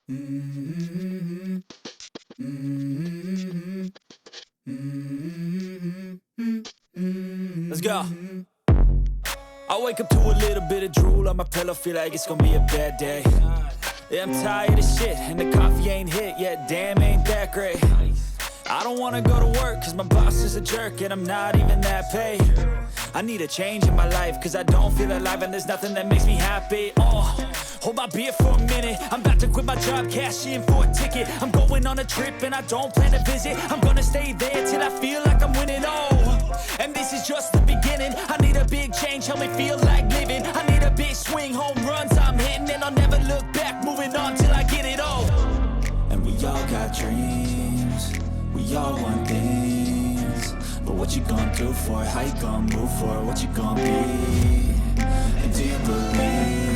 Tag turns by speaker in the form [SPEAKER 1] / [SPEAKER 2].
[SPEAKER 1] Mm-hmm. Mm-hmm. Mm-hmm.
[SPEAKER 2] Let's go. I wake up to a little bit of drool on my pillow, feel like it's gonna be a bad day. Yeah, I'm tired of shit, and the coffee ain't hit yet, damn, ain't that great. I don't wanna go to work, cause my boss is a jerk, and I'm not even that paid. I need a change in my life, cause I don't feel alive, and there's nothing that makes me happy. Hold my beer for a minute, I'm about to quit my job, cash in for a ticket. I'm going on a trip, and I don't plan to visit. I'm gonna stay there till I feel like I'm winning, and this is just the beginning. I need a big change, help me feel like living. I need a big swing, home runs I'm hitting, and I'll never look back, moving on till I get it all. And we all got dreams, we all want things, but what you gonna do for it? How you gonna move for it? What you gonna be? And do you believe